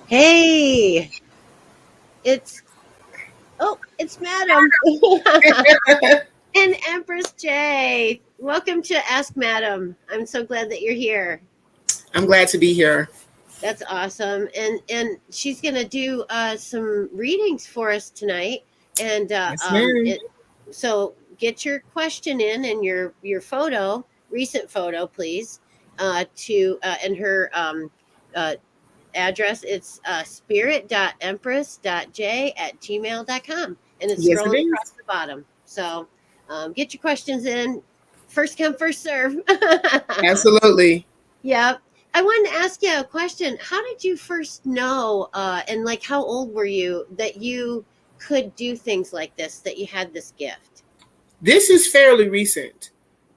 Hey, it's it's Madam and Empress J. Welcome to Ask Madam. I'm so glad that you're here. I'm glad to be here. That's awesome, and she's gonna do some readings for us tonight. And Yes, ma'am. So get your question in and your photo, recent photo, please. To and her uh, address. It's spirit.empress.j@gmail.com. And it's Yes, it scrolling is. across the bottom. So get your questions in. First come, first serve. Absolutely. Yep. I wanted to ask you a question. How did you first know, and like how old were you, that you could do things like this, that you had this gift? This is fairly recent.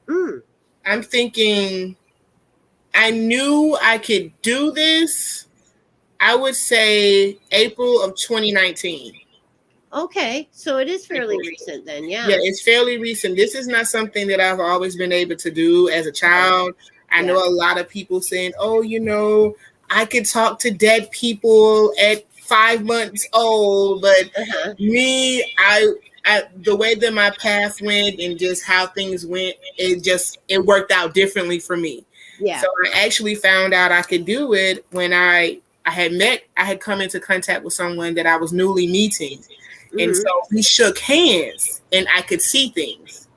Mm, I'm thinking I knew I could do this, I would say April of 2019. okay. So it is fairly recent then. Yeah, Yeah. it's fairly recent. This is not something that I've always been able to do as a child. I know Yeah. a lot of people saying, oh, I could talk to dead people at 5 months old, but Uh-huh. me, the way that my path went and just how things went, it worked out differently for me. Yeah. So I actually found out I could do it when I had come into contact with someone that I was newly meeting. And Hmm. so we shook hands and I could see things.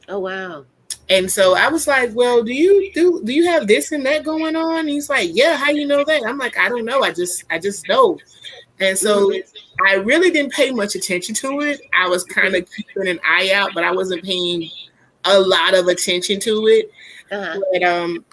Oh, wow. And so I was like, well, do you have this and that going on? And he's like, yeah, how you know that? I'm like, I don't know. I just know. And so Hmm. I really didn't pay much attention to it. I was kind of keeping an eye out, but I wasn't paying a lot of attention to it. Uh-huh. But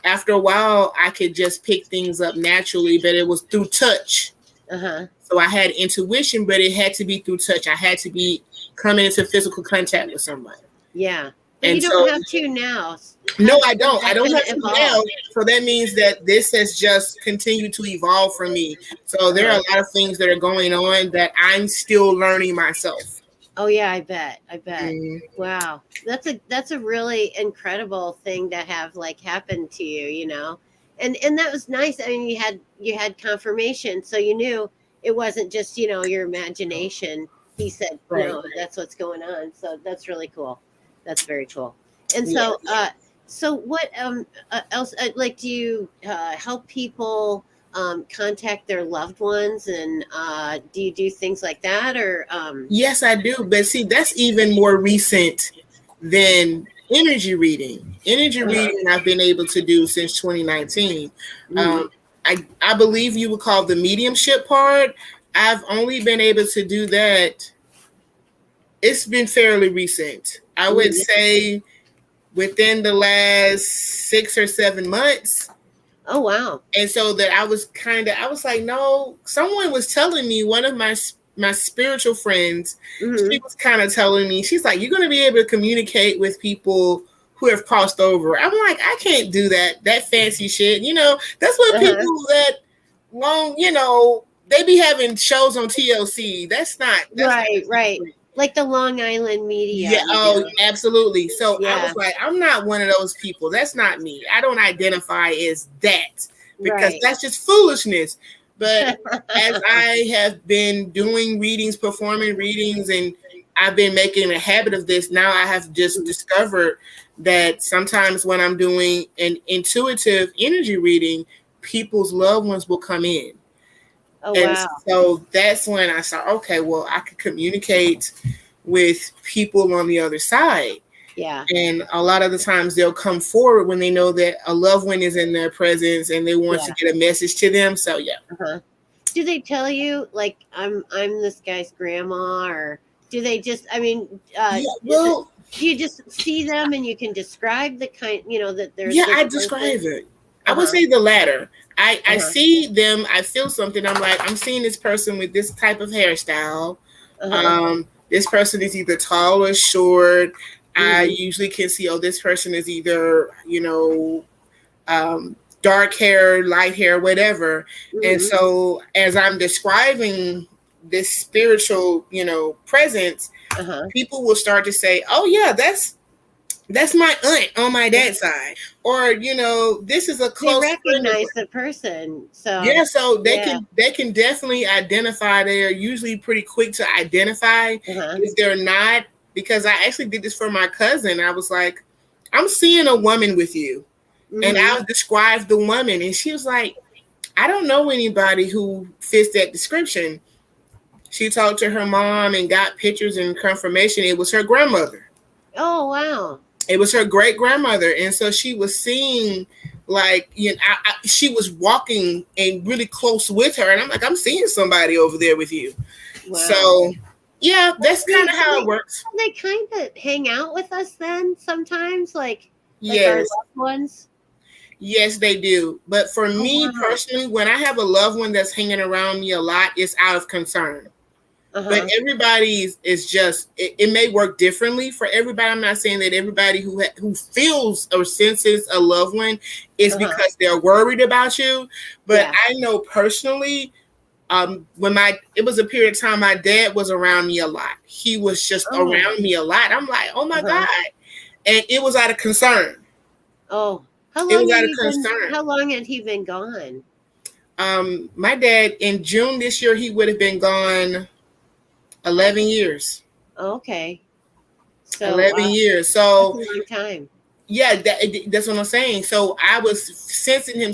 after a while, I could just pick things up naturally, but it was through touch. Uh-huh. So I had intuition, but it had to be through touch. I had to be coming into physical contact with someone. Yeah. But you And don't so, have to now. no, I How don't. is I that don't going have to to now. evolve? So that means that this has just continued to evolve for me. So there are Uh-huh. a lot of things that are going on that I'm still learning myself. Oh yeah, I bet. I bet. Mm, Wow. That's a really incredible thing to have like happen to you, you know. And that was nice. I mean, you had confirmation, so you knew it wasn't just, your imagination. He said, right. "No, that's what's going on." So that's really cool. That's very cool. And Yeah. so what else like do you help people contact their loved ones, and do you do things like that, or Yes, I do. But see, that's even more recent than energy reading. Energy uh-huh. reading I've been able to do since 2019. Mm. Um, I believe you would call the mediumship part. I've only been able to do that. It's been fairly recent. I would Mm. say within the last 6 or 7 months. Oh wow. And so that I was like, no, someone was telling me, one of my spiritual friends, she Hmm. was kind of telling me, she's like, you're going to be able to communicate with people who have crossed over. I'm like, I can't do that fancy shit. That's what Uh-huh. people that long, they be having shows on TLC. That's not Right, right. Like the Long Island yeah, medium, oh, absolutely. So I Yeah. was like, I'm not one of those people. That's not me. I don't identify as that because Right. that's just foolishness. But as I have been doing readings, performing readings, and I've been making a habit of this, now I have just discovered that sometimes when I'm doing an intuitive energy reading, people's loved ones will come in. Oh And wow. so that's when I saw, okay, well, I could communicate with people on the other side. Yeah. And a lot of the times they'll come forward when they know that a loved one is in their presence and they want to Yeah. get a message to them. So yeah. Uh-huh. Do they tell you like I'm this guy's grandma, or do they just? I mean, Yeah, is it? well, Do you just see them and you can describe the kind, that they're Yeah, this I person? describe it. I would Uh-huh. say the latter. I Uh-huh. see them, I feel something. I'm like, I'm seeing this person with this type of hairstyle. Uh-huh. This person is either tall or short. I Mm-hmm. usually can see, oh, this person is either, dark hair, light hair, whatever. And Mm-hmm. so as I'm describing this spiritual, presence, Uh-huh. people will start to say, oh yeah, that's my aunt on my Yeah. dad's side, or this is a They close friend of recognize mine. the person. So Yeah, so they yeah. can definitely identify. They are usually pretty quick to identify Uh-huh. if they're not, because I actually did this for my cousin. I was like, I'm seeing a woman with you, and Mm-hmm. I described the woman, and she was like, I don't know anybody who fits that description. She talked to her mom and got pictures and confirmation it was her grandmother. Oh wow. It was her great grandmother, and so she was seeing, like, she was walking and really close with her, and I'm like, I'm seeing somebody over there with you. Wow. So yeah, Well, that's kind of how it works. they kind of hang out with us then sometimes, like our Yes, loved ones. yes, they do. But for Oh me wow. personally, when I have a loved one that's hanging around me a lot, it's out of concern. But Uh-huh. everybody's is just, it may work differently for everybody. I'm not saying that everybody who feels or senses a loved one is Uh-huh. because they're worried about you. But Yeah. I know personally, when it was a period of time my dad was around me a lot. He was just Oh. around me a lot. I'm like, oh my Uh-huh. God. And it was out of concern. Oh. It was out of concern. How long had he been gone? My dad, in June this year, he would have been gone 11 years. Oh, okay. So 11 wow, years. that's a So long time. yeah, that's what I'm saying. So I was sensing him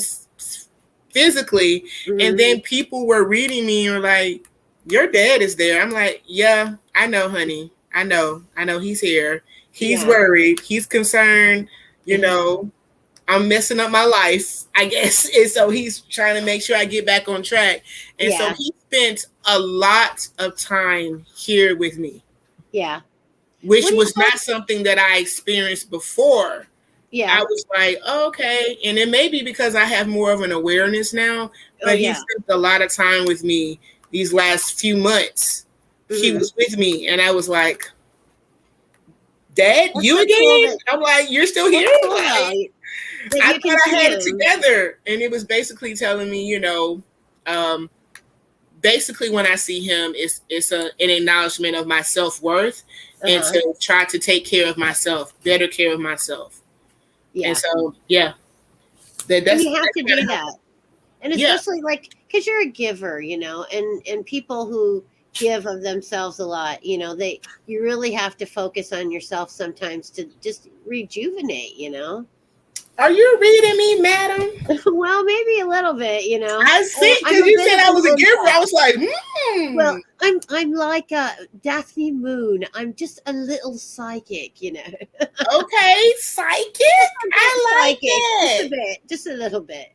physically, and Mm-hmm. then people were reading me and were like, "Your dad is there." I'm like, "Yeah, I know, honey. I know he's here. He's Yeah. worried. He's concerned. You Yeah. know, I'm messing up my life, I guess." And so he's trying to make sure I get back on track. And so Yeah. he spent a lot of time here with me, Yeah. which What do you was like? not something that I experienced before. I Yeah. was like, oh, okay. And it may be because I have more of an awareness now, Oh but he yeah. spent a lot of time with me these last few months. He Mm-hmm. was with me, and I was like, Dad, That's you so cool again? that I'm like, you're still here? that's cool though Like, that I you can thought I see had it him. together. And it was basically telling me, um, basically when I see him, it's an acknowledgement of my self-worth, and Uh-huh. to try to take care of myself, better care of myself. And Yeah. so, yeah, that, And that's you have that's to kind do of how. that. And Yeah. especially like because you're a giver, and people who give of themselves a lot, they you really have to focus on yourself sometimes to just rejuvenate. Are you reading me, madam? Well, maybe a little bit. I see, I'm because a you bit said of I an was a giver. I empath. was like, Well, I'm like Daphne Moon. I'm just a little psychic. okay, psychic. A bit I like psychic, just a that. bit, just a little bit.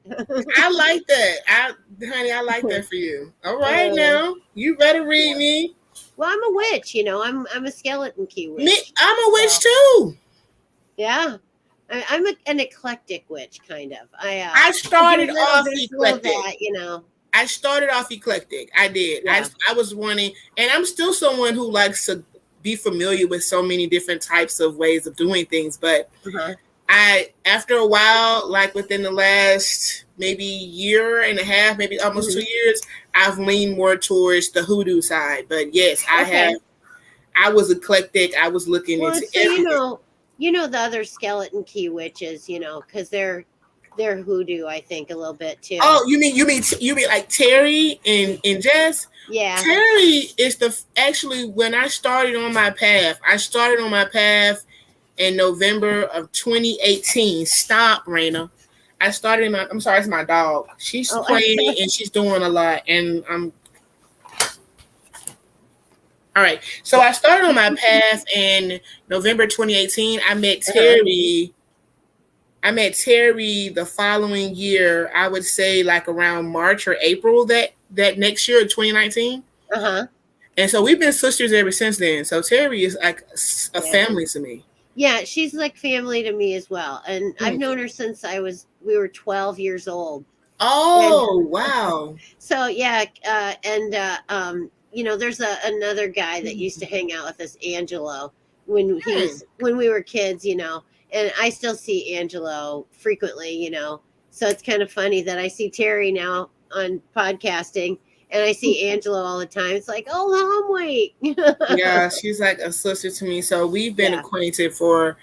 I like that. Honey, I like that for you. All right, uh, now you better read yeah. me. Well, I'm a witch. I'm a skeleton key Me, witch. I'm a witch So too. yeah, I'm an eclectic witch, kind of. I I do started little off this, little eclectic. that. I started off eclectic. I did. Yeah. I was wanting, and I'm still someone who likes to be familiar with so many different types of ways of doing things. But Uh-huh. after a while, like within the last maybe year and a half, maybe almost Hmm. 2 years, I've leaned more towards the hoodoo side. But yes, I have. Okay. I was eclectic. I was looking Well, into so everything. the other skeleton key witches, because they're hoodoo, I think, a little bit too. Oh, you mean like Terry and Jess? Yeah. Terry is actually when I started on my path. I started on my path in November of 2018. Stop, Raina. I started I'm sorry, it's my dog. She's Oh, playing and she's doing a lot, and I'm all right. So I started on my path in November 2018. uh-huh. I met Terry the following year. I would say like around March or April that next year, 2019. Uh-huh. And so we've been sisters ever since then. So Terry is like a Yeah. family to me. Yeah, she's like family to me as well. And I've Mm. known her since we were 12 years old. And Oh, wow. so yeah, there's another guy that used to hang out with us, Angelo, Hmm. when we were kids, and I still see Angelo frequently, So it's kind of funny that I see Terry now on podcasting and I see Angelo all the time. It's like, oh, home wait. Yeah, she's like a sister to me. So we've been Yeah, acquainted for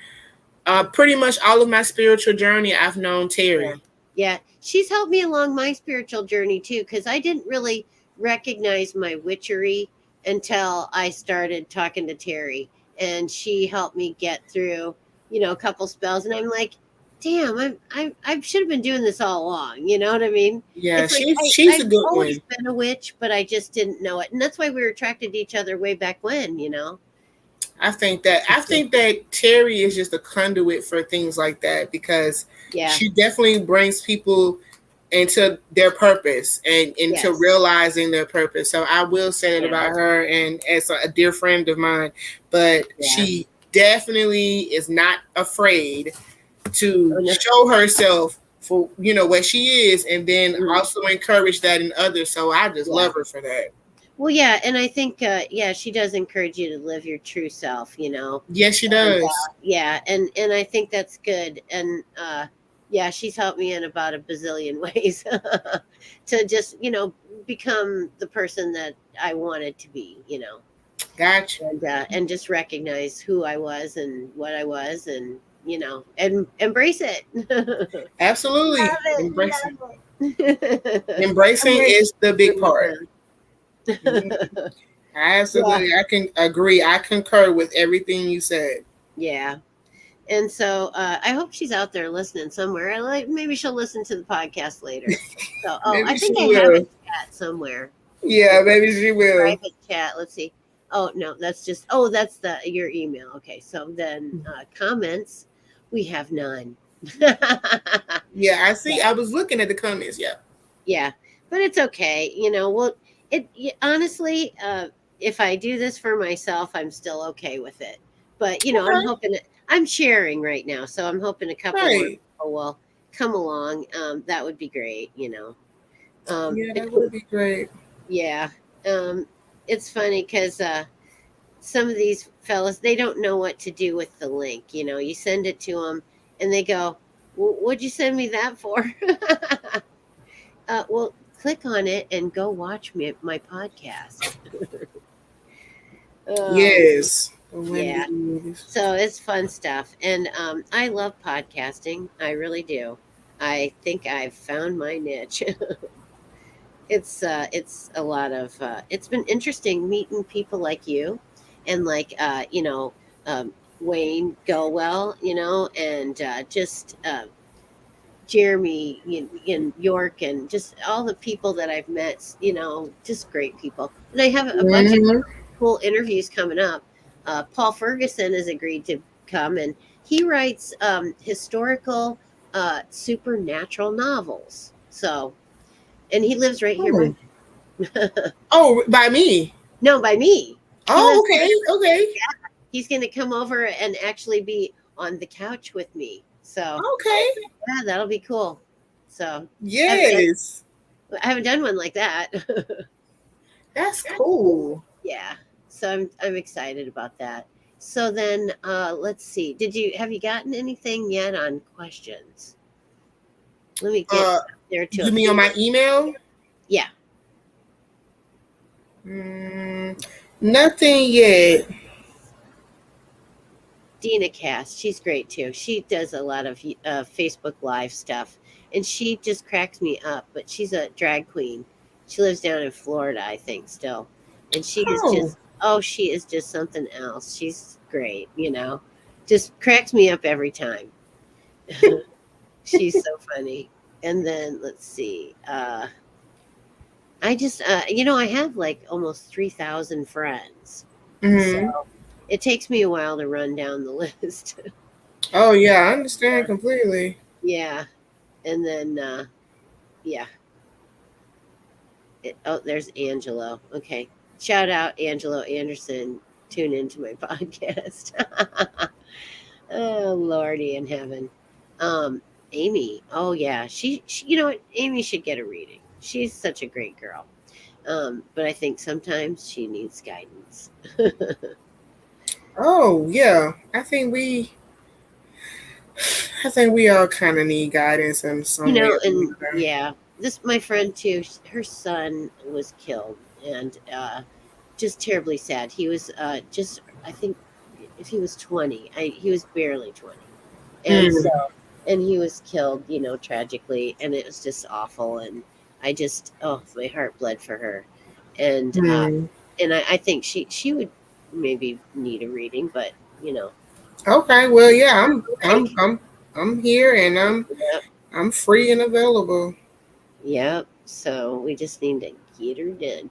pretty much all of my spiritual journey. I've known yeah, Terry. yeah. She's helped me along my spiritual journey too, because I didn't really recognize my witchery until I started talking to Terry, and she helped me get through, a couple spells, and I'm like, damn, I should have been doing this all along. You know what I mean? Yeah, It's like she's a I've good always one. been a witch, but I just didn't know it, and that's why we were attracted to each other way back when. I think that Terry is just a conduit for things like that because Yeah. she definitely brings people into their purpose and into Yes. realizing their purpose. So I will say that Yeah. about her and as a dear friend of mine, but Yeah. she definitely is not afraid Oh to no. show herself for what she is and then Mm, also encourage that in others. So I just yeah. love her for that. Well, yeah, and I think, yeah, she does encourage you to live your true self. Yes, she And does. yeah, and I think that's good. And yeah, she's helped me in about a bazillion ways to just become the person that I wanted to be. Gotcha. And just recognize who I was and what I was, and and embrace it. Absolutely. Embracing. Love it. I'm Embracing ready is the for big my part. turn. Yeah, Absolutely. I can agree. I concur with everything you said. yeah. And so I hope she's out there listening somewhere. Maybe she'll listen to the podcast later. So, Maybe I she think I have a will. chat somewhere. Yeah, maybe she will. Private chat. Let's see. Oh no, that's the your email. Okay, so then comments, we have none. Yeah, I see. I was looking at the comments. Yeah. Yeah, but it's okay. Well, honestly, if I do this for myself, I'm still okay with it. But I'm Okay. hoping I'm sharing right now, so I'm hoping a couple more Right. people will come along. That would be great. Yeah, It, that would be great. yeah, it's funny because some of these fellas they don't know what to do with the link. You send it to them, and they go, "What'd you send me that for?" Well, click on it and go watch my podcast. Oh, Yes. The yeah. Wendy movies. So it's fun stuff. And I love podcasting. I really do. I think I've found my niche. It's a lot of it's been interesting meeting people like you and like Wayne Gowell, and just Jeremy in York, and just all the people that I've met, just great people. And I have a bunch of Mhm. cool interviews coming up. Paul Ferguson has agreed to come, and he writes historical, supernatural novels. So, and he lives right here by Oh. Oh, by me. no, by me. He Oh, lives. okay. Okay. He's going to come over and actually be on the couch with me. So, Okay. yeah, that'll be cool. So, Yes. I haven't done one like that. That's cool. Yeah. So I'm excited about that. So then let's see. Have you gotten anything yet on questions? Let me get Uh, there to a you mean on few. my email? Yeah. Mm, nothing yet. Dina Cass, she's great too. She does a lot of Facebook Live stuff, and she just cracks me up. But she's a drag queen. She lives down in Florida, I think, still, and Oh, she is just something else. She's great, just cracks me up every time. She's so funny. And then let's see. I just I have like almost 3,000 friends. So hmm. it takes me a while to run down the list. Oh yeah, I understand completely. Yeah. And then yeah. There's Angelo. Okay. Shout out Angelo Anderson. Tune into my podcast. Oh Lordy in heaven. Um, Amy. Oh yeah, she. You know what? Amy should get a reading. She's such a great girl. But I think sometimes she needs guidance. Oh yeah, I think we all kind of need guidance in You some way know, or and another. yeah, this my friend too. Her son was killed, and just terribly sad. He was just I think if he was 20, he was barely 20, and so Mm, and he was killed, you know, tragically, and it was just awful. And I just my heart bled for her, and mm. I think she would maybe need a reading, but you know, Okay, well, yeah, like I'm here and yep, I'm free and available. yep. So we just need to get her done.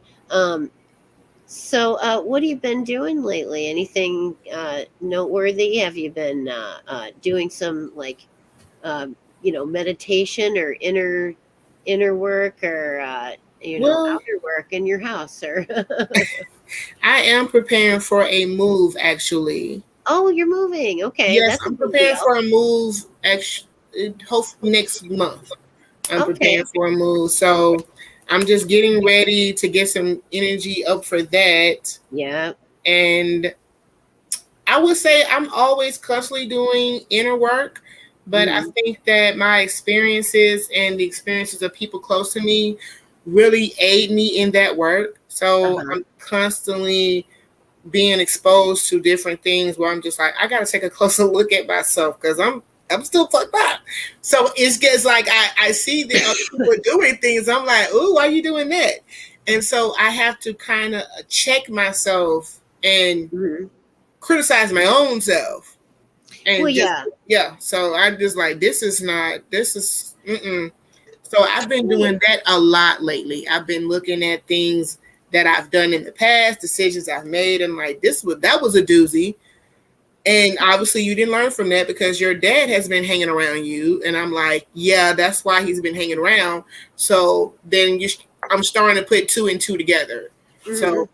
So, what have you been doing lately? Anything noteworthy? Have you been doing some like meditation or inner work or Well, outer work in your house? Or I am preparing for a move actually. oh, you're moving. Okay, Yes, that's a I'm big preparing deal. for a move. Hope next month. I'm Okay, preparing for a move, so I'm just getting ready to get some energy up for that. yeah. And I would say I'm always constantly doing inner work, but I Hmm. think that my experiences and the experiences of people close to me really aid me in that work. So Uh-huh. I'm constantly being exposed to different things where I'm just like, I gotta take a closer look at myself because I'm still fucked up. So it's just like I see the other people doing things. I'm like, ooh, why are you doing that? And so I have to kind of check myself and Hmm. criticize my own self Well, and just yeah. yeah. So I'm just like, this is not. This is. Mm-mm. So I've been Well, doing that a lot lately. I've been looking at things that I've done in the past, decisions I've made, and like that was a doozy. And obviously you didn't learn from that because your dad has been hanging around you. And I'm like, yeah, that's why he's been hanging around. So then I'm starting to put two and two together. hmm. So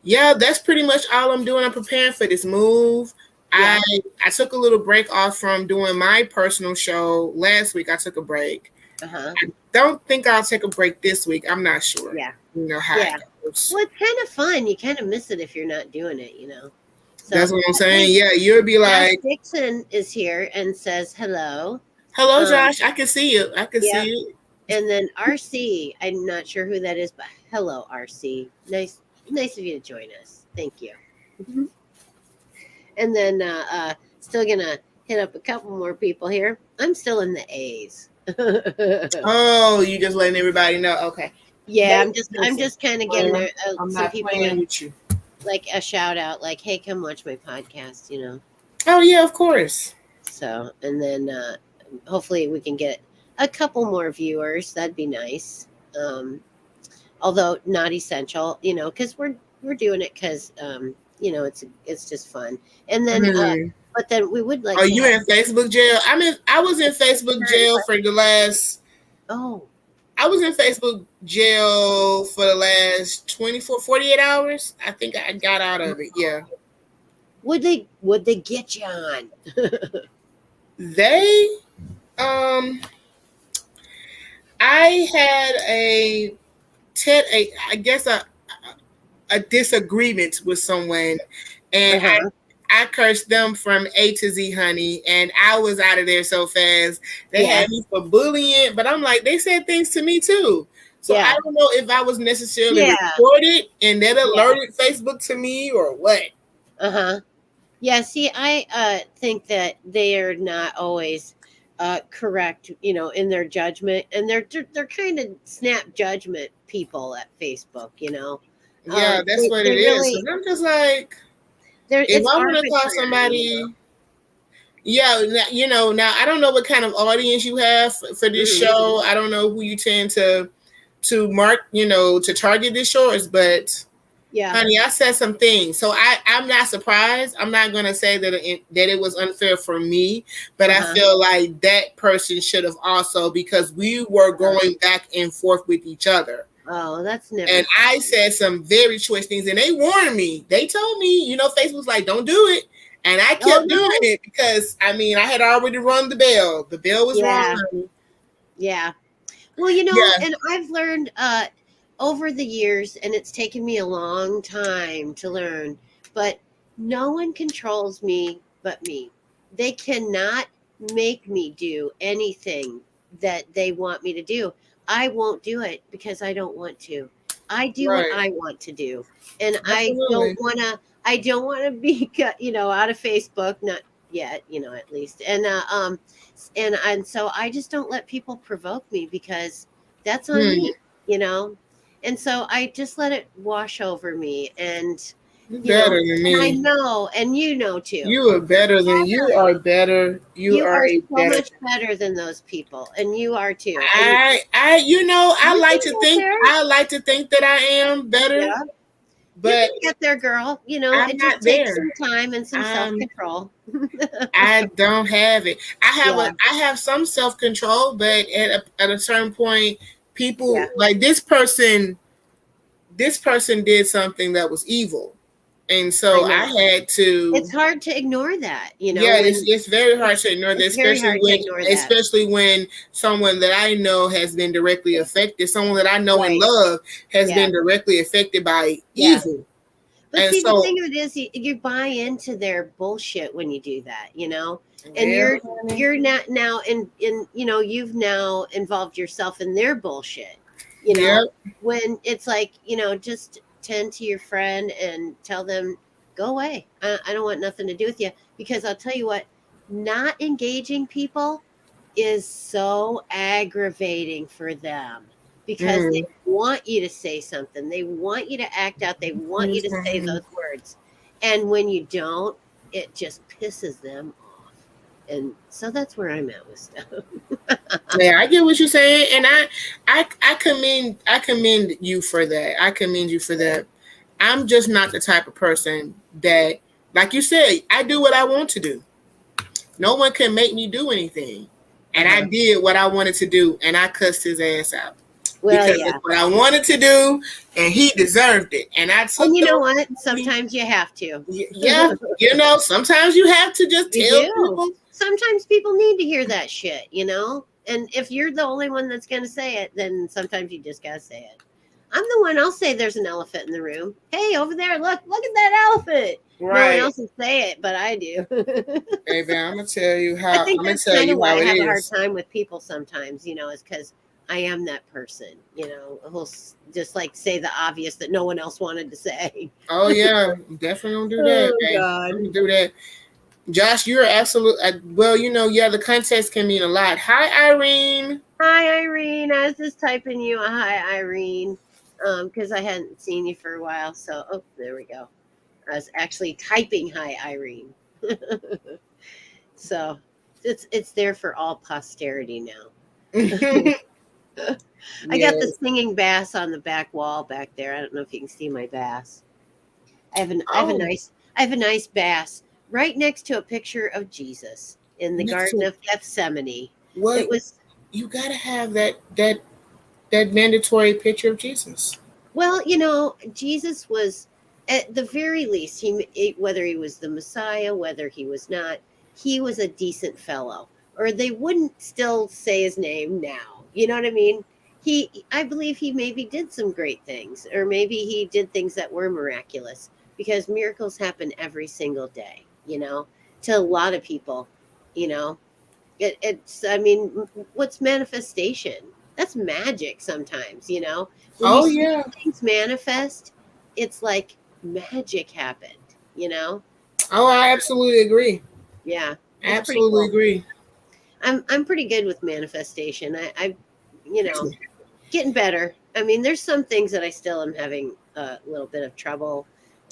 yeah, that's pretty much all I'm doing. I'm preparing for this move. I Yeah. I took a little break off from doing my personal show last week. I took a break. Uh-huh. I don't think I'll take a break this week. I'm not sure. Yeah. You know how it Yeah. goes. Well, it's kind of fun. You kind of miss it if you're not doing it, you know. So, That's what I'm hey, saying. Yeah, you'll be Josh like, Dixon is here and says hello. "Hello, Um, Josh. I can see you. I can yeah, see you." and then RC, I'm not sure who that is, but hello, RC. Nice of you to join us. Thank you. Mhm. And then still gonna hit up a couple more people here. I'm still in the A's. Oh, you just letting everybody know. Okay. Yeah, Hey, I'm listen, just kind of giving friend, I'm some not people playing with you. like a shout out, like, hey, come watch my podcast, you know. Oh yeah, of course. So, and then hopefully we can get a couple more viewers. That'd be nice. Um, Although not essential, you know, because we're doing it because it's just fun. And then, Hmm. but then we would like Are to you have in Facebook jail? I was in Facebook jail for the last. oh, I was in Facebook jail for the last 24, 48 hours. I think I got out of it. Yeah. would they get you on? They um I had I guess a disagreement with someone, and Uh-huh. I cursed them from A to Z, honey, and I was out of there so fast. They Yeah, had me for bullying, but I'm like, they said things to me too. So I yeah, don't know if I was necessarily yeah, recorded and that yeah. alerted Facebook to me or what. Uh-huh. Yeah, see, I think that they are not always correct, you know, in their judgment, and they're kind of snap judgment people at Facebook, you know. Yeah, that's what They it is. So really I'm just like, if it's I want to call arbitrary, you somebody, yeah, now I don't know what kind of audience you have for know. this Hmm. show. I don't know who you tend to mark, to target this shows, but Yeah. honey, I said some things, so I'm not surprised. I'm not gonna say that it was unfair for me, but I Uh-huh. feel like that person should have also, because we were Uh-huh. going back and forth with each other. Oh, that's never And fun. I said some very choice things, and they warned me. They told me, Facebook's like, don't do it. And I Oh kept doing no. it because I mean I had already rung the bell. The bell was Yeah. rung. Yeah. Well, you know, Yeah. and I've learned over the years, and it's taken me a long time to learn, but no one controls me but me. They cannot make me do anything that they want me to do. I won't do it because I don't want to. I do what Right. I want to do. And Absolutely. I don't want to be cut, out of Facebook, not yet, at least. And so I just don't let people provoke me because that's on Hmm. me, you know. And so I just let it wash over me, and You're you know, better than and I me. know, and you know too. You are better than you are better. You You are are a so better. much better than those people, and you are too. And I you like can to get think, there. that I am better, Yeah, you but can get there, girl. I'm It just not takes there. some time and some self Um, control. I don't have it. Yeah, I have some self control, but at a certain point, yeah. people like this person. This person did something that was evil, and I so I know. had It's to. hard to ignore that, Yeah, when it's very hard it's to ignore that, it's very hard to ignore that. especially when someone that I know has been directly affected, someone that I know and Right. love has Yeah. been directly affected by Yeah. evil. But And see, the so, thing of it is, you buy into their bullshit when you do that. And well, you're not now you've now involved yourself in their bullshit. You know, yeah, when it's like, just tend to your friend and tell them, go away. I don't want nothing to do with you, because I'll tell you what, not engaging people is so aggravating for them, because they mm, want you to say something. They want you to act out. They want you to say mm, those words. And when you don't, it just pisses them off. And so that's where I'm at with stuff. yeah, I get what you're saying, and I commend you for that. I commend you for that. I'm just not the type of person that, like you said, I do what I want to do. No one can make me do anything. And I Uh-huh. did what I wanted to do, and I cussed his ass out Well, because it's yeah. what I wanted to do, and he deserved it. And I And took you know those. what? Sometimes you have to. Yeah, sometimes you have to just You tell do. people. Sometimes people need to hear that shit. And if you're the only one that's going to say it, then sometimes you just got to say it. I'm the one. I'll say there's an elephant in the room. Hey, over there, look at that elephant. No one Right, else will say it, but I do. baby. I'm gonna tell you I how. think I'm gonna that's tell kind of you why how I it have a hard is. time with people sometimes, is because I am that person, who'll just like say the obvious that no one else wanted to say. Oh yeah, definitely gonna do that, Oh, man. God. I'm gonna do that. Josh, you're absolute. Well, yeah, the context can mean a lot. Hi, Irene. Hi, Irene. I was just typing you a hi, Irene, because I hadn't seen you for a while. So, oh, there we go. I was actually typing hi, Irene. So it's there for all posterity now. I got the Yes. singing bass on the back wall back there. I don't know if you can see my bass. Oh, I have a nice bass right next to a picture of Jesus in the next Garden to of Gethsemane. what? It was You gotta have that mandatory picture of Jesus. Well, Jesus was, at the very least, whether he was the Messiah, whether he was not, he was a decent fellow, or they wouldn't still say his name now. You know what I mean? I believe he maybe did some great things, or maybe he did things that were miraculous, because miracles happen every single day. To a lot of people. You know, I mean, what's manifestation? That's magic sometimes. When you Oh see yeah. things manifest, it's like magic happened. Oh, I absolutely agree. Yeah, it's pretty Absolutely cool. agree. I'm pretty good with manifestation. I you know getting better. I mean, there's some things that I still am having a little bit of trouble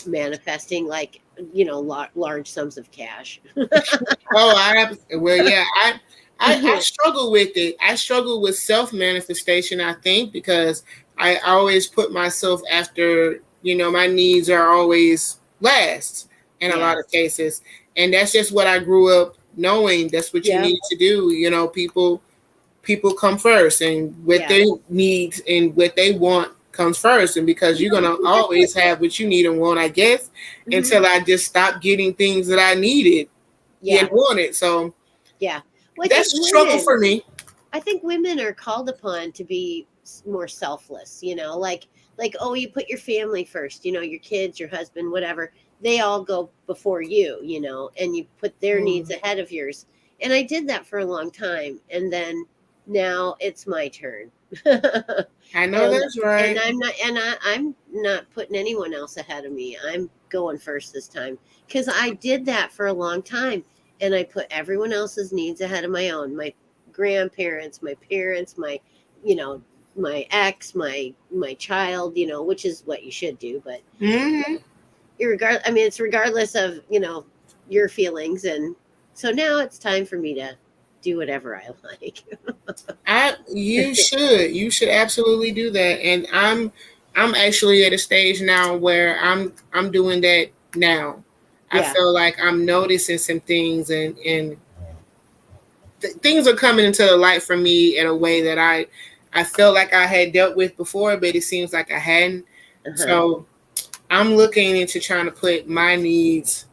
manifesting, like large sums of cash. Oh, well, yeah. I struggle with it. I struggle with self manifestation. I think because I always put myself after. My needs are always last in a lot of Yes. cases, and that's just what I grew up knowing. That's what you Yeah. need to do. People come first, and what Yeah. they need and what they want. comes first, and because you're gonna always have what you need and want, I guess, until I just stopped getting things that I needed and wanted. So yeah. Well, I think that's a struggle women, for me. I think women are called upon to be more selfless, like, oh, you put your family first, your kids, your husband, whatever. They all go before you, and you put their needs ahead of yours. And I did that for a long time. And then now it's my turn. I know and that's right. I'm not putting anyone else ahead of me. I'm going first this time because I did that for a long time, and I put everyone else's needs ahead of my own. My grandparents, my parents, you know, my ex, my child, which is what you should do. But I mean, it's regardless of your feelings, and so now it's time for me to do whatever I like. You should absolutely do that, and I'm actually at a stage now where I'm doing that now. I Yeah. feel like I'm noticing some things, and things are coming into the light for me in a way that I felt like I had dealt with before, but it seems like I hadn't. So I'm looking into trying to put my needs.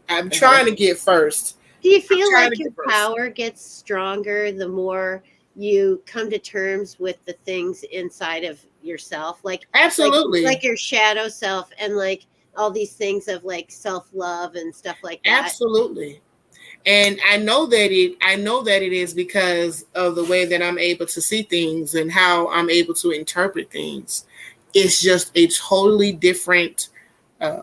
I'm trying to get first. Do you I'm feel trying like to your get first. power gets stronger the more you come to terms with the things inside of yourself, Absolutely. like your shadow self, and like all these things of like self-love and stuff like that? Absolutely. And I know that it is because of the way that I'm able to see things and how I'm able to interpret things. It's just a totally different uh,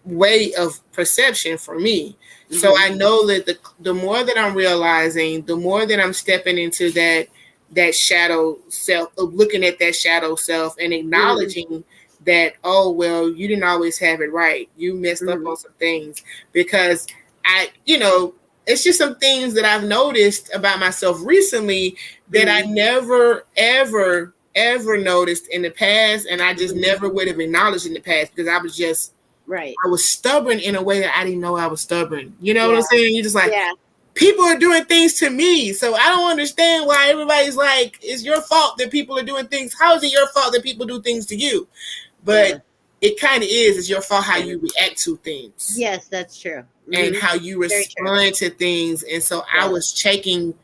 way of perception for me. So I know that the more that I'm realizing, the more that I'm stepping into that shadow self, of looking at that shadow self and acknowledging that, oh well, you didn't always have it right. You messed up on some things. Because it's just some things that I've noticed about myself recently that I never ever noticed in the past, and I just never would have acknowledged in the past because Right. I was stubborn in a way that I didn't know I was stubborn. You know what I'm Yeah. saying? You're just like, Yeah. people are doing things to me, so I don't understand why everybody's like, it's your fault that people are doing things. How is it your fault that people do things to you? But Yeah. it kind of is. It's your fault how you react to things Yes, that's true. and how you Very true. respond to things. And so I Yeah. was taking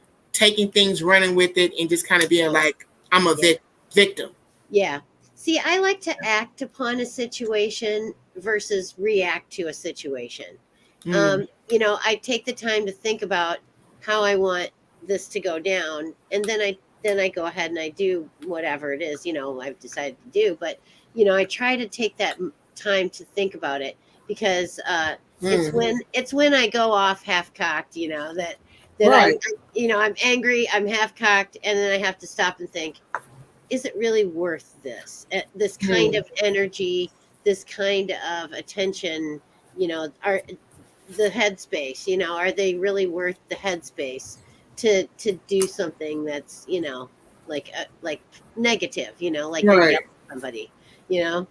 things, running with it, and just kind of being like, I'm a victim. Yeah. See, I like to act upon a situation versus react to a situation. Mm. I take the time to think about how I want this to go down, and then I go ahead and I do whatever it is, I've decided to do. But I try to take that time to think about it, because it's when I go off half cocked, that Right. I'm angry, I'm half cocked, and then I have to stop and think, is it really worth this kind of energy, this kind of attention? Are the headspace, are they really worth the headspace to do something that's like negative, like you're Right. yelling at somebody? you know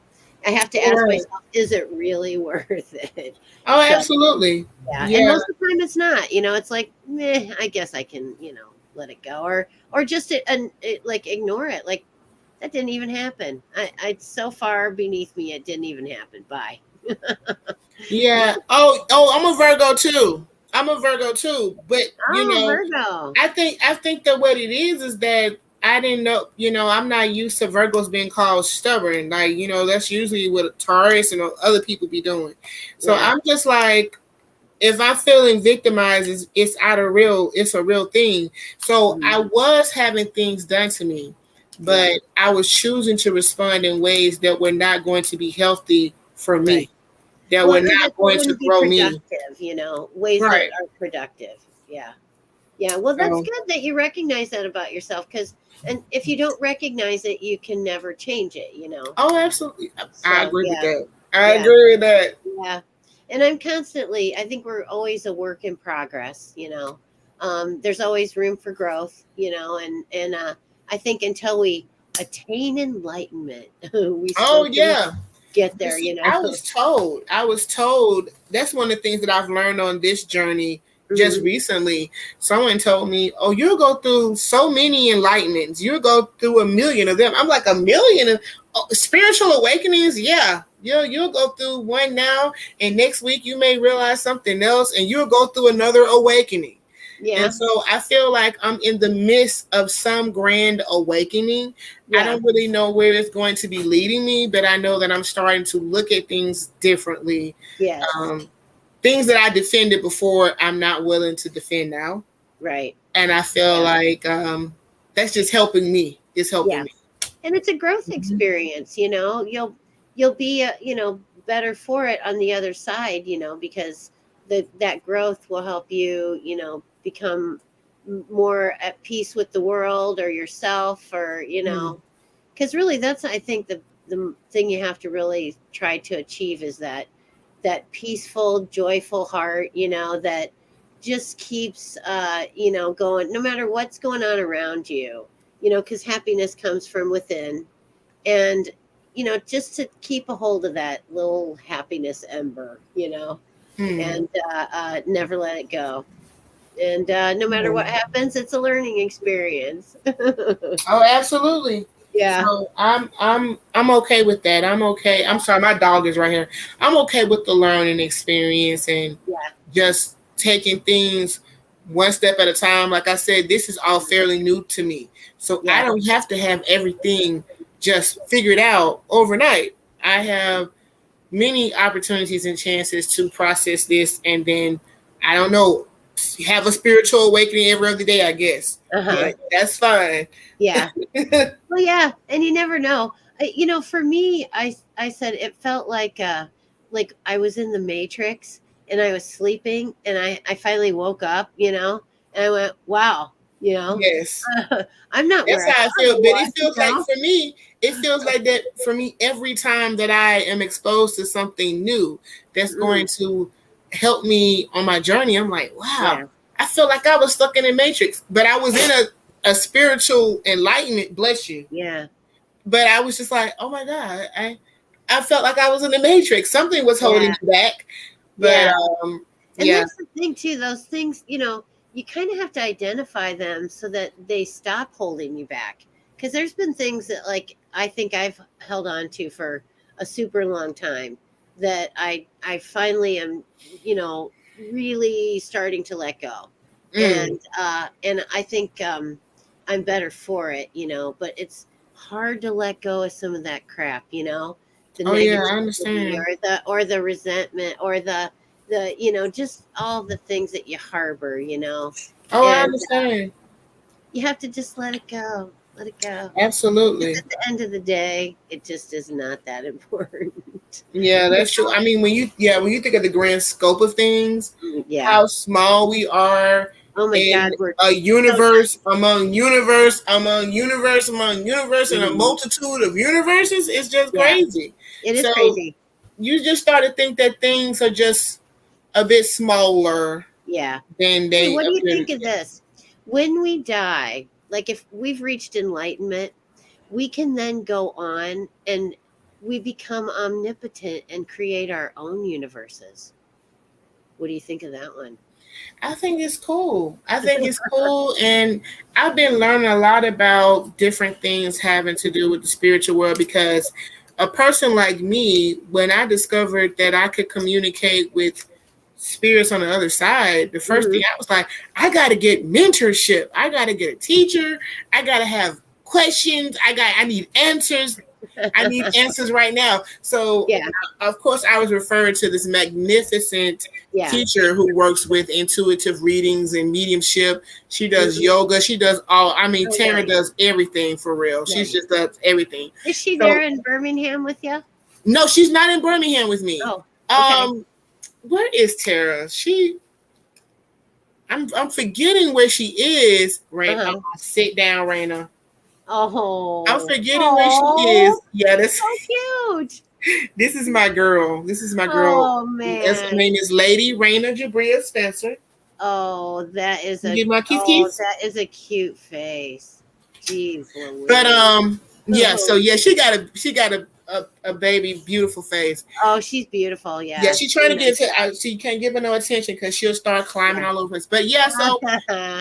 I have to ask Right. myself, is it really worth it? Oh, So absolutely. yeah, and Yeah. most of the time it's not. It's like, meh, I guess I can, let it go, or just like ignore it. Like, that didn't even happen. It's so far beneath me, it didn't even happen. Bye. Yeah. Oh, I'm a Virgo too. But Oh, Virgo. I think that what it is that I didn't know. I'm not used to Virgos being called stubborn. Like, that's usually what Taurus and other people be doing. So Yeah. I'm just like, if I'm feeling victimized, it's a real thing. So I was having things done to me, Yeah. but I was choosing to respond in ways that were not going to be healthy for Right. me, that Well, were or not that going to wouldn't be grow me. productive, ways that Right. are productive. Yeah. Yeah. Well, that's So good that you recognize that about yourself, and if you don't recognize it, you can never change it. oh, absolutely. I So, agree with yeah. that. I Yeah. agree with that. Yeah. And I think we're always a work in progress. There's always room for growth, and I think until we attain enlightenment, we still Oh can yeah. get You there, see, I was told that's one of the things that I've learned on this journey just recently, someone told me, "Oh, you'll go through so many enlightenments. You'll go through 1,000,000 of them." I'm like, 1,000,000 of spiritual awakenings? Yeah, you'll go through one now, and next week you may realize something else, and you'll go through another awakening. Yeah. And so I feel like I'm in the midst of some grand awakening. I don't really know where it's going to be leading me, but I know that I'm starting to look at things differently. Yes. Things that I defended before, I'm not willing to defend now. Right. And I feel like that's just helping me. It's helping me. And it's a growth experience, you know. You'll be better for it on the other side, because that growth will help you, become more at peace with the world or yourself, or because really that's, I think, the thing you have to really try to achieve is that peaceful, joyful heart, that just keeps going no matter what's going on around you, because happiness comes from within. And just to keep a hold of that little happiness ember, and never let it go. And no matter what happens, it's a learning experience. Oh, absolutely. Yeah. So I'm okay with that. I'm okay. I'm sorry, my dog is right here. I'm okay with the learning experience and just taking things one step at a time. Like I said, this is all fairly new to me. So I don't have to have everything just figured out overnight. I have many opportunities and chances to process this, and then I don't know, have a spiritual awakening every other day, I guess. But that's fine. Yeah. Well, yeah, and you never know. For me, I said it felt like I was in the Matrix and I was sleeping, and I finally woke up, and I went, wow, Yes. I'm not That's where how I feel. But it feels like know? for me, it feels like that for me every time that I am exposed to something new that's going to help me on my journey. I'm like, wow, I feel like I was stuck in a matrix, but I was in a spiritual enlightenment, bless you. Yeah. But I was just like, oh my God, I felt like I was in the matrix. Something was holding me back. But and that's the thing too, those things, you kind of have to identify them so that they stop holding you back. Because there's been things that, like, I think I've held on to for a super long time that I finally am, really starting to let go. And I think I'm better for it, but it's hard to let go of some of that crap, the I negativity understand. or the resentment or the just all the things that you harbor, Oh, I and understand. you have to just let it go. Let it go. Absolutely. At the end of the day, it just is not that important. Yeah, that's true. I mean, when you think of the grand scope of things, how small we are Oh my in God, we're a universe among universe among universe among universe and a multitude of universes, it's just crazy. It is So crazy. you just start to think that things are just a bit smaller than Hey, they what do you appear think to of be. this? When we die, like if we've reached enlightenment, we can then go on and we become omnipotent and create our own universes. What do you think of that one? I think it's cool. And I've been learning a lot about different things having to do with the spiritual world because a person like me, when I discovered that I could communicate with spirits on the other side, the first thing I was like, I got to get mentorship. I got to get a teacher. I got to have questions. I need answers. I need answers right now. So, of course, I was referring to this magnificent teacher who works with intuitive readings and mediumship. She does yoga. She does all. I mean, Tara does everything for real. She just does everything. Is she there in Birmingham with you? No, she's not in Birmingham with me. Oh, okay. Where is Tara? I'm forgetting where she is. Raina, sit down, Raina. Oh, I'm forgetting where she is. Yeah, that's so cute. This is my girl. This is my girl. Oh man. Her name is Lady Raina Jabria Spencer. Oh, that is that is a cute face. Jeez Louise. But so she got a baby, beautiful face. Oh, she's beautiful. Yeah, Yeah. she's trying to get to. She can't give her no attention because she'll start climbing all over us. But yeah, so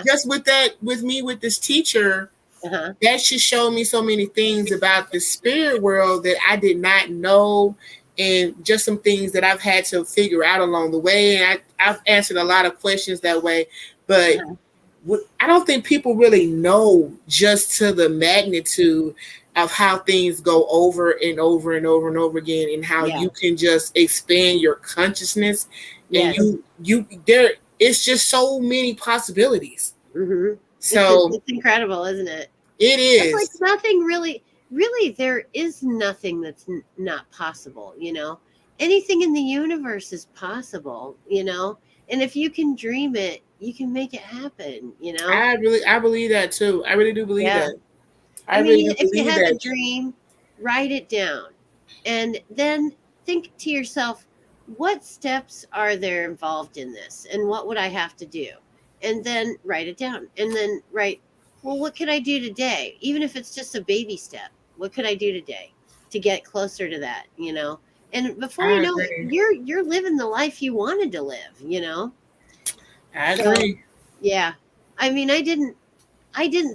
just with that, with me, with this teacher, that just showed me so many things about the spirit world that I did not know, and just some things that I've had to figure out along the way. And I've answered a lot of questions that way, but I don't think people really know just to the magnitude of how things go over and over and over and over again, and how you can just expand your consciousness, and you there. It's just so many possibilities. So it's incredible, isn't it? It is. It's like nothing really, there is nothing that's not possible, you know? Anything in the universe is possible, you know? And if you can dream it, you can make it happen, you know? I believe that too. I really do believe that. I mean, if you have a dream, write it down. And then think to yourself, what steps are there involved in this? And what would I have to do? And then write it down. And then write, well, what could I do today? Even if it's just a baby step, what could I do today to get closer to that, you know? And before you know it, you're living the life you wanted to live, you know? I agree. So, yeah. I mean, I didn't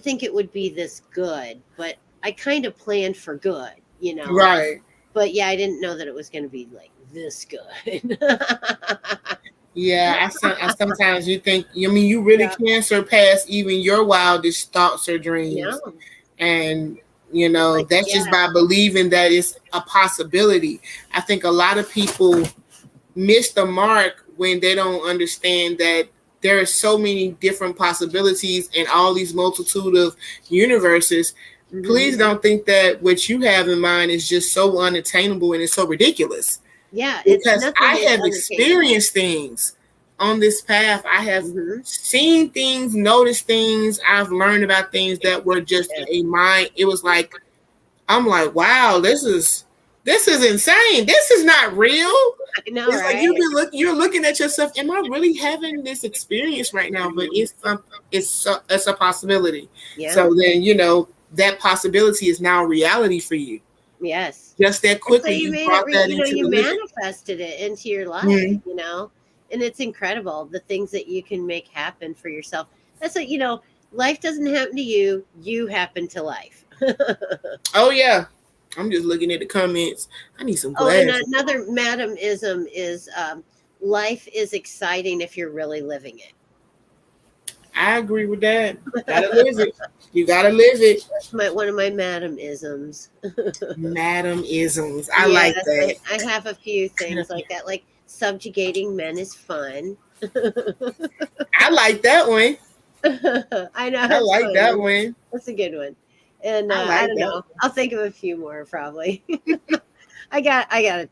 think it would be this good, but I kind of planned for good, you know? Right. But yeah, I didn't know that it was going to be like this good. Yeah, I sometimes you think, I mean, you really can surpass even your wildest thoughts or dreams. And, you know, that's just by believing that it's a possibility. I think a lot of people miss the mark when they don't understand that there are so many different possibilities and all these multitude of universes. Please don't think that what you have in mind is just so unattainable and it's so ridiculous. Yeah, because I have experienced things on this path. I have seen things, noticed things. I've learned about things that were just a mind. It was like, I'm like, wow, this is insane. This is not real. I know, it's right? Like you're looking at yourself. Am I really having this experience right now? But it's a possibility. Yeah. So then, you know, that possibility is now reality for you. Yes. Just that quickly, so you brought that into you the manifested it into your life, you know, and it's incredible the things that you can make happen for yourself. That's what, you know, life doesn't happen to you; you happen to life. Oh yeah, I'm just looking at the comments. I need some glasses. And another madam-ism is life is exciting if you're really living it. I agree with that. Gotta live it. You gotta live it. That's one of my madam-isms. Madam-isms. I like that. I have a few things like that, like subjugating men is fun. I like that one. I know. I like funny. That one. That's a good one. And I don't know. I'll think of a few more probably. I got a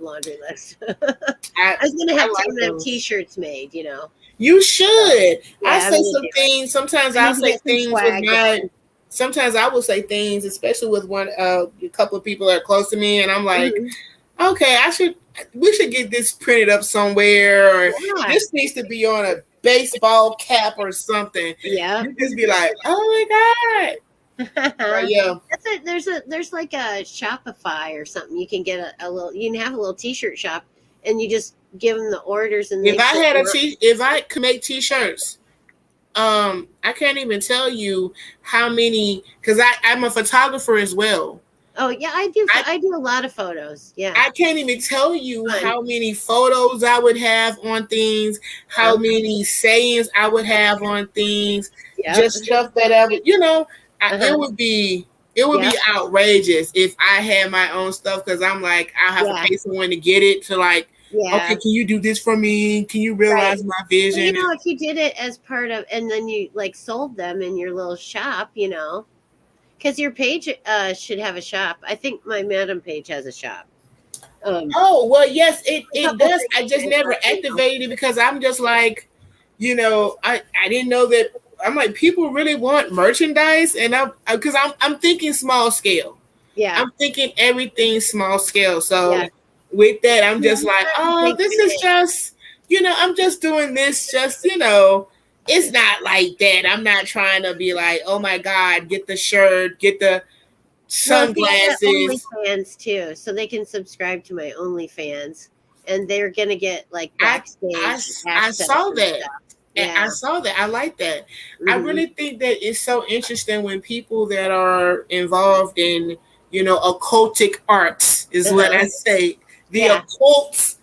laundry list. I was gonna have t-shirts made, you know. You should. I say some things. Sometimes I'll say things with my. Sometimes I will say things, especially with a couple of people that are close to me, and I'm like, okay, we should get this printed up somewhere, or this needs to be on a baseball cap or something. Yeah, you just be like, oh my god. Right, yeah, that's it. There's like a Shopify or something. You can get a little. You can have a little t-shirt shop, and you just give them the orders. And if I could make t-shirts, I can't even tell you how many, because I'm a photographer as well. Oh yeah, I do a lot of photos. Yeah, I can't even tell you how many photos I would have on things, how many sayings I would have on things, just stuff that I would, you know, it would be outrageous if I had my own stuff, because I'm like, I'll have to pay someone to get it to like. Yeah. Okay, can you do this for me? Can you realize my vision? Well, you know, if you did it as part of, and then you like sold them in your little shop, you know, because your page should have a shop. I think my Madam page has a shop. Oh, well, yes, it does. I just never activated it because I'm just like, you know, I didn't know that. I'm like, people really want merchandise, and I'm thinking small scale. Yeah, I'm thinking everything small scale. So. With that, I'm just like, oh, this is just, you know, I'm just doing this, just, you know, it's not like that. I'm not trying to be like, oh my God, get the shirt, get the Well, see, I got sunglasses. OnlyFans too, so they can subscribe to my OnlyFans, and they're gonna get like I backstage I access saw and that. stuff. And I Yeah. saw that. I like that. I Hmm. really think that it's so interesting when people that are involved in, occultic arts is what I Uh-huh. say. The Yeah. occult,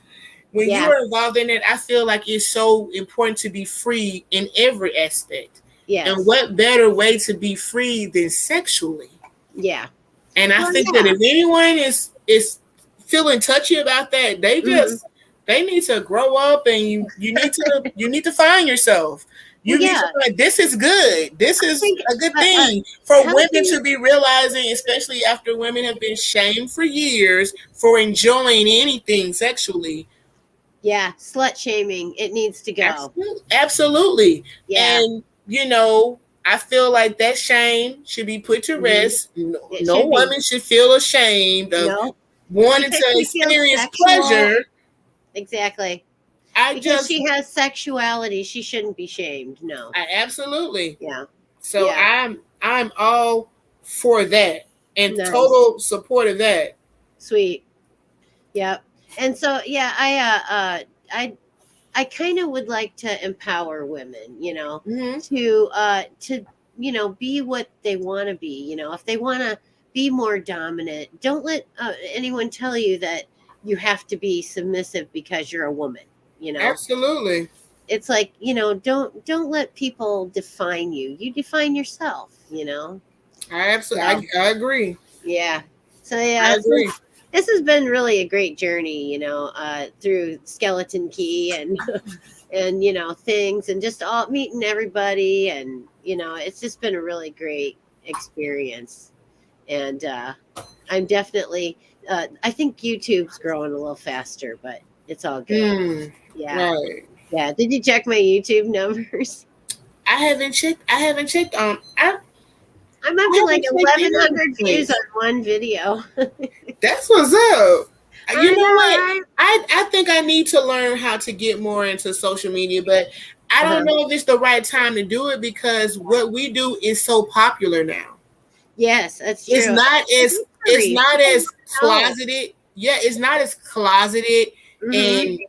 when you Yeah. are involved in it, I feel like it's so important to be free in every aspect. And Yes. what better way to be free than sexually? Yeah. And I Well, think that yeah. if anyone is feeling touchy about that, Hmm. they need to grow up, and you need to find yourself. Well, You need to yeah. find this is good. This I is think a good a thing for women healthy. to be realizing, especially after women have been shamed for years for enjoying anything sexually. Yeah, slut shaming. It needs to go. Absolutely. Absolutely. Yeah. And, I feel like that shame should be put to Hmm. rest. No, It no should be. woman should feel ashamed of No, wanting because to she feels experience sexual. pleasure. Exactly. I Because just, she has sexuality, she shouldn't be shamed. No. I absolutely. Yeah. So Yeah. I'm all for that and Nice. total support of that. Sweet. Yep. And so yeah, I kind of would like to empower women, Mm-hmm. to be what they want to be. If they want to be more dominant, don't let anyone tell you that you have to be submissive because you're a woman. You know, Absolutely. it's like don't let people define you. You define yourself. So I agree. yeah. So I yeah, agree. this has been really a great journey, through Skeleton Key and and things and just all meeting everybody, and it's just been a really great experience. And I'm definitely I think YouTube's growing a little faster, but it's all good. Mm, Yeah. right. Yeah. Did you check my YouTube numbers? I haven't checked. I haven't checked on. I'm up I to like haven't checked any of 1,100 views things. on one video. That's what's up. You I know know, what? right? I think I need to learn how to get more into social media, but I don't Uh-huh. know if it's the right time to do it because what we do is so popular now. Yes, that's It's true. not as it's Mystery. not People as never know. closeted. Yeah, it's not as closeted Hmm. and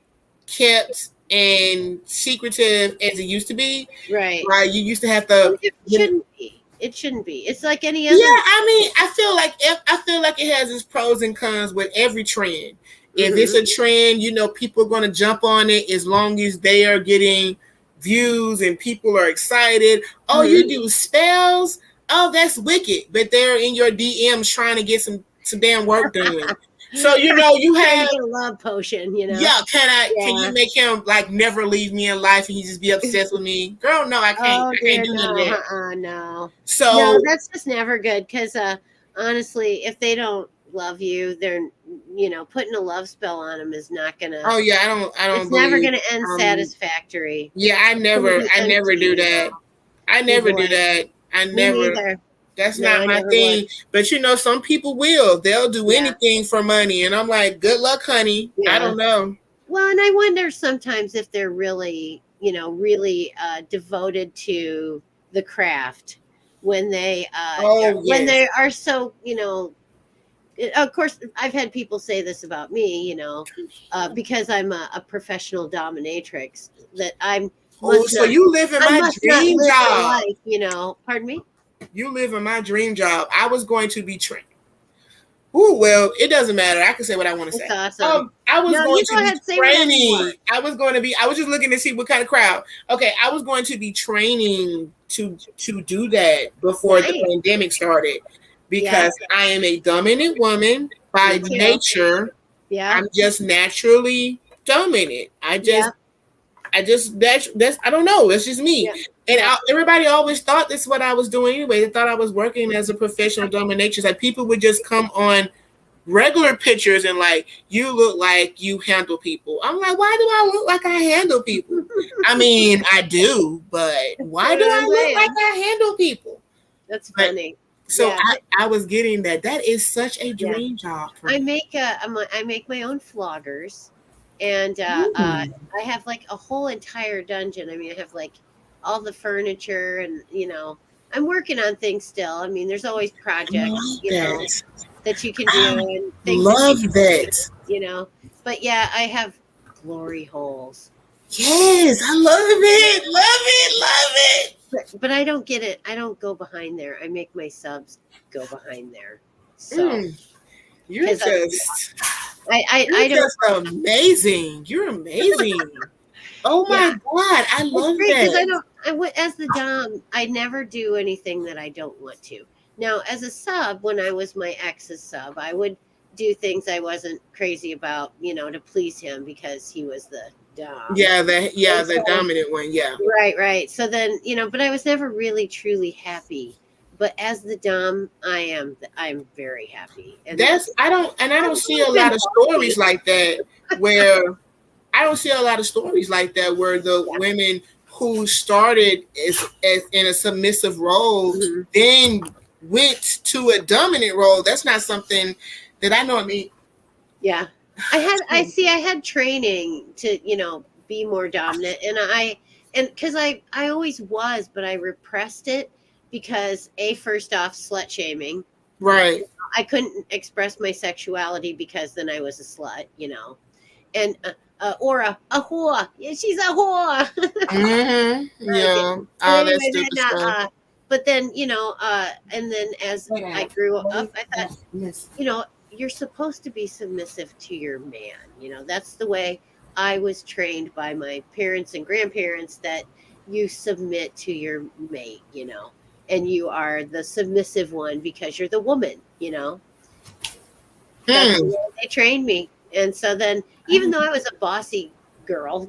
kept and secretive as it used to be. Right. Right? You used to have And to it shouldn't be. It shouldn't be. It's like any Yeah, other. I mean, I feel like it has its pros and cons with every trend. If it's Hmm. a trend, people are going to jump on it as long as they are getting views and people are excited. Oh, you Hmm. do spells? Oh, that's wicked. But they're in your DMs trying to get some damn work done. So you Trying to have get a love potion. yeah. Can you Yeah. make him like never leave me in life and he just be obsessed with me? Girl, no, I can't. Oh I can't dear, do none of no, that. no, no. So That's just never good. Because honestly, if they don't love you, they're putting a love spell on them is not gonna. oh yeah, I don't It's never believe. gonna end Um, satisfactory. yeah, It's gonna be I never empty. do that. I You never do boy. that. I Me never. neither. That's No, not I my never would. thing. But some people will. They'll do Yeah, anything for money, and I'm like, good luck, honey. I yeah. don't know. Well, and I wonder sometimes if they're really, really devoted to the craft Oh when yes. they are so, of course, I've had people say this about me, because I'm a professional dominatrix, that Oh, so you live in I my must not dream live the job. life, pardon me? You live in my dream job. I was going to be trained. Ooh, well, it doesn't matter. I can say what I want to It's say. awesome. I was No, going you to go be ahead, say whatever you training. want. I was just looking to see what kind of crowd. Okay, I was going to be training to do that before the Nice. pandemic started Yeah, because I am a dominant woman me by too. nature. Yeah, I'm just naturally dominant. yeah, That's I don't know. That's just me. yeah, And yeah. everybody always thought this is what I was doing anyway. They thought I was working as a professional dominatrix. Like people would just come on regular pictures and like you look like you handle people. I'm like, why do I look like I handle people? I mean, I do, but See why do what I'm I look like saying? I handle people? That's But funny. so Yeah, I was getting that. That is such a yeah. dream job for I me. make I make my own floggers, and Mm. I have like a whole entire dungeon. I mean, I have like all the furniture, and I'm working on things still. I mean, there's always I love projects, that. that you can I do and things that you love can that. do. But yeah, I have glory holes. Yes, I love it. Love it. Love it. But I don't get it. I don't go behind there. I make my subs go behind there. So Mm, you're because just I you're don't. just amazing. You're amazing. Oh Yeah, my God, I it's love great because I that. don't. As the dom, I never do anything that I don't want to. Now, as a sub, when I was my ex's sub, I would do things I wasn't crazy about, to please him because he was the dom. And The so, dominant one. Yeah. right, right. So then, but I was never really truly happy. But as the dom, I'm very happy, and That's I I've don't see a always been lot of stories bossy. like that where I don't see a lot of stories like that where the Yeah. women who started as in a submissive role Mhm. then went to a dominant role. That's not something that I know. I mean, Yeah. I had training to, be more dominant, and cuz I always was, but I repressed it because first off slut shaming. right. I couldn't express my sexuality because then I was a slut. And or a whore. Yeah, she's a whore. Okay. Yeah. But All that anyway, stupid then stuff. but then, and then as I grew up, I thought, you're supposed to be submissive to your man. That's the way I was trained by my parents and grandparents, that you submit to your mate. And you are the submissive one because you're the woman. That's the Hmm. way they trained me. And so then, even though I was a bossy girl,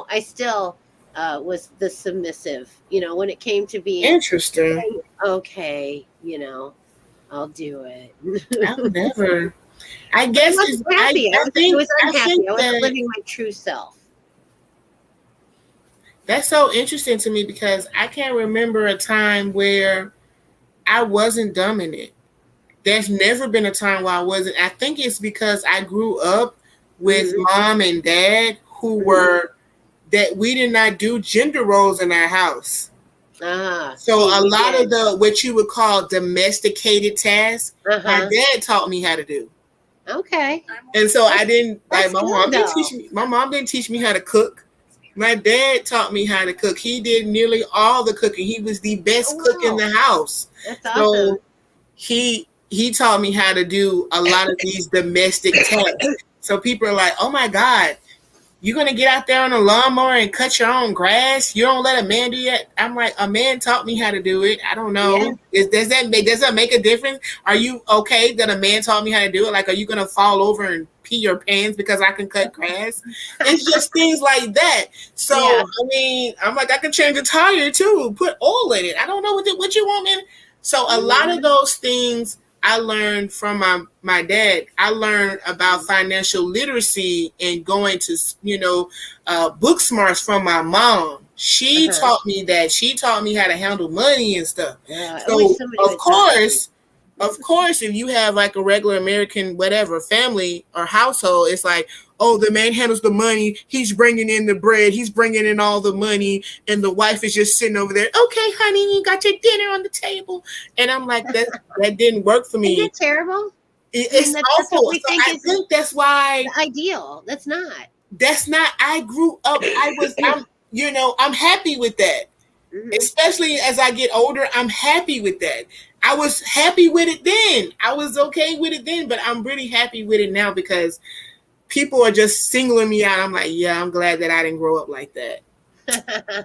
I still was the submissive, when it came to being, Interesting. okay, I'll do it. I've never. I I guess wasn't happy. I was I think unhappy. I wasn't that living my true self. that's so interesting to me because I can't remember a time where I wasn't dominant. There's never been a time where I wasn't. I think it's because I grew up with Hmm. mom and dad who Hmm. were that we did not do gender roles in our house. So See, a we lot of did. the what you would call domesticated tasks, Uh my huh. dad taught me how to do. Okay. And so I That's didn't like that's good though. my mom didn't teach me how to cook. My dad taught me how to cook. He did nearly all the cooking. He was the Oh best cook in wow, the house. that's awesome. So he taught me how to do a lot of these domestic tasks. So people are like, "Oh my God, you're gonna get out there on a lawnmower and cut your own grass? You don't let a man do that?" I'm like, "A man taught me how to do it. I don't Yeah. know. Does that make a difference? Are you okay that a man taught me how to do it? Like, are you gonna fall over and pee your pants because I can cut grass? It's just things like that. So Yeah. I mean, I'm like, I can change a tire too. Put oil in it. I don't know what you want me. So a lot of Mhm. those things I learned from my dad. I learned about financial literacy and going to book smarts from my mom. She Uh-huh. taught me that. She taught me how to handle money and stuff. I wish So somebody would talk to me. of course, if you have like a regular American whatever family or household, it's like, oh, the man handles the money. He's bringing in the bread. He's bringing in all the money, and the wife is just sitting over there. Okay, honey, you got your dinner on the table, and I'm like, that didn't work for Isn't me. that terrible? I mean, It's that's what awful. we So think I is think that's why the ideal. That's not. that's not. I grew up. I'm happy with that. Hmm. Especially as I get older, I'm happy with that. I was happy with it then. I was okay with it then, but I'm really happy with it now because people are just singling me out. I'm like, yeah, I'm glad that I didn't grow up like that.